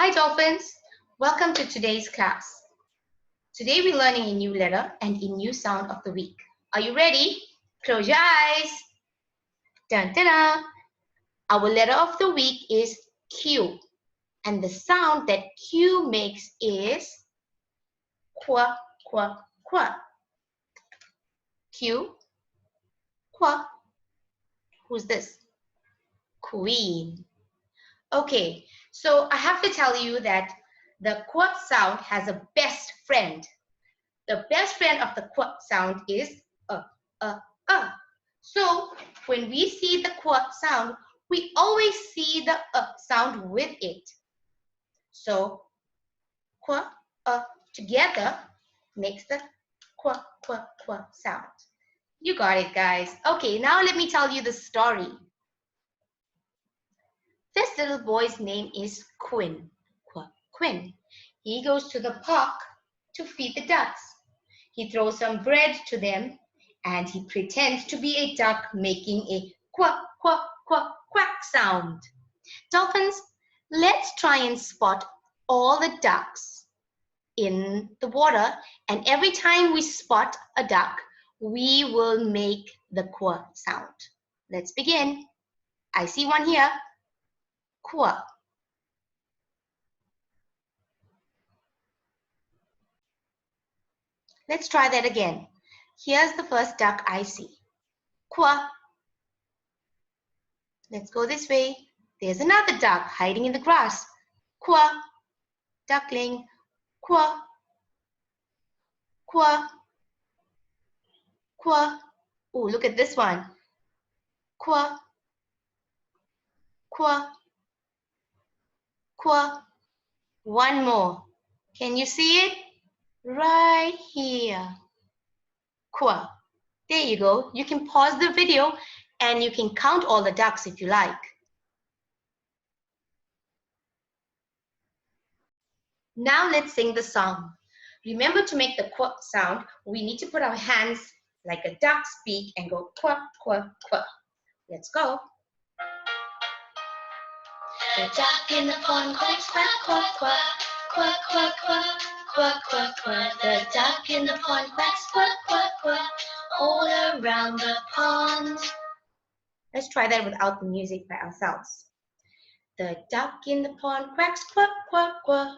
Hi dolphins, welcome to today's class. Today we're learning a new letter and a new sound of the week. Are you ready? Close your eyes. Dun, dun, dun. Our letter of the week is Q, and the sound that Q makes is qua, qua, qua. Q, qua. Who's this? Queen. Okay, so I have to tell you that the qua sound has a best friend. The best friend of the qua sound is So when we see the qua sound, we always see the sound with it. So qua together makes the qua sound. You got it, guys. Okay, now let me tell you the story. This little boy's name is Quinn. Quinn. He goes to the park to feed the ducks. He throws some bread to them and he pretends to be a duck making a quack, quack, quack, quack sound. Dolphins, let's try and spot all the ducks in the water, and every time we spot a duck, we will make the quack sound. Let's begin. I see one here. Quack. Let's try that again. Here's the first duck I see. Quack. Let's go this way. There's another duck hiding in the grass. Quack. Duckling. Quack. Quack. Quack. Oh, look at this one. Quack. Quack. Quack. One more. Can you see it? Right here. Quack. There you go. You can pause the video and you can count all the ducks if you like. Now let's sing the song. Remember, to make the quack sound, we need to put our hands like a duck's beak and go quack, quack, quack. Let's go. The duck in the pond quacks, quack, quack, quack, quack, quack, quack, quack, quack, quack. The duck in the pond quacks, quack, quack, quack, all around the pond. Let's try that without the music by ourselves. The duck in the pond quacks, quack, quack, quack,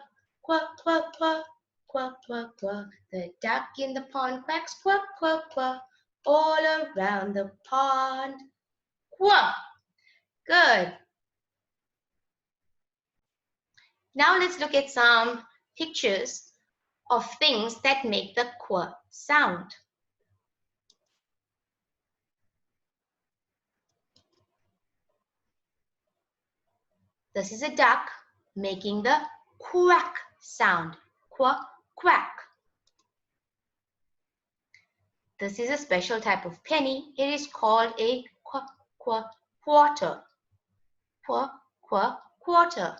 quack, quack, quack, quack, quack, quack. The duck in the pond quacks, quack, quack, quack, all around the pond. Quack. Good. Now let's look at some pictures of things that make the quack sound. This is a duck making the quack sound. Quack, quack. This is a special type of penny. It is called a quarter. Quarter.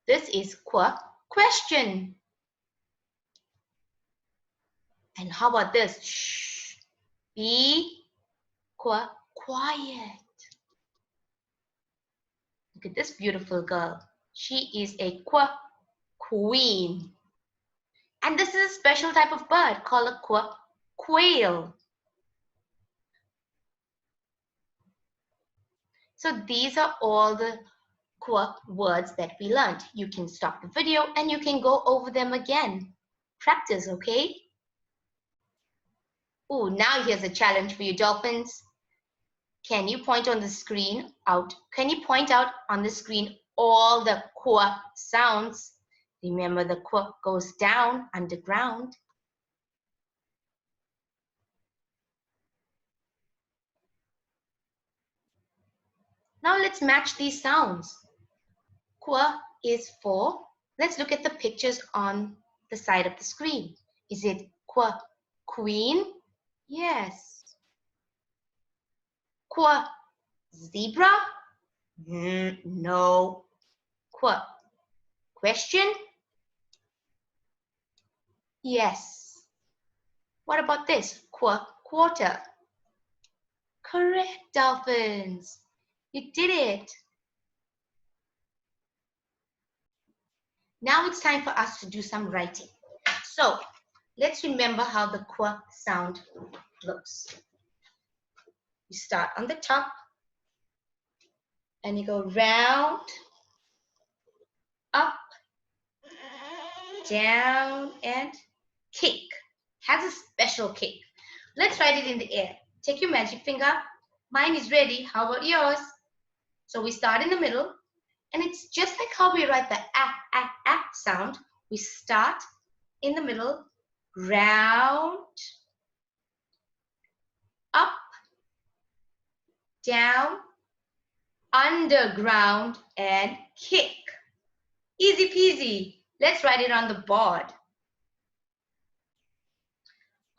This is question. And how about this? Shh. Be quiet. Look at this beautiful girl. She is a queen. And this is a special type of bird called a quail. So these are all the words that we learned. You can stop the video and you can go over them again. Practice, okay? Oh, now here's a challenge for you, dolphins. Can you point on the screen out? Can you point out on the screen all the quack sounds? Remember, the quack goes down underground. Now let's match these sounds. Qua is for, let's look at the pictures on the side of the screen. Is it queen? Yes. Zebra? No. Question? Yes. What about this? Quarter. Correct, dolphins. You did it. Now it's time for us to do some writing. So let's remember how the qu sound looks. You start on the top and you go round, up, down, and kick. Has a special kick. Let's write it in the air. Take your magic finger. Mine is ready. How about yours? So we start in the middle, and it's just like how we write the a sound. We start in the middle, round, up, down, underground, and kick. Easy peasy. Let's write it on the board.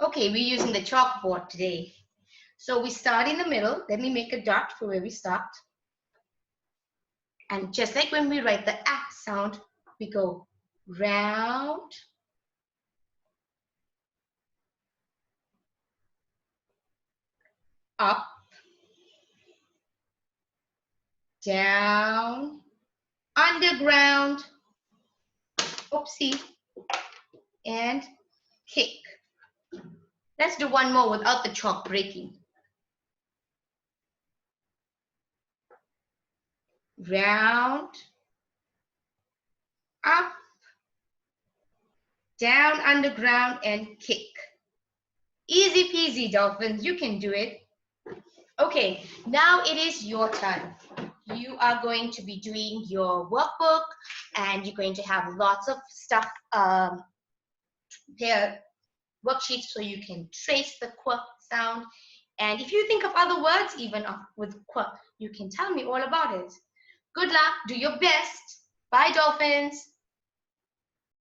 Okay, we're using the chalkboard today. So we start in the middle. Let me make a dot for where we start. And just like when we write the a sound, we go round, up, down, underground, oopsie, and kick. Let's do one more without the chalk breaking. Round, up, down, underground, and kick. Easy peasy, dolphins. You can do it. Okay, now it is your turn. You are going to be doing your workbook, and you're going to have lots of stuff there, worksheets, so you can trace the qu sound. And if you think of other words even with qu, you can tell me all about it. Good luck. Do your best. Bye, dolphins.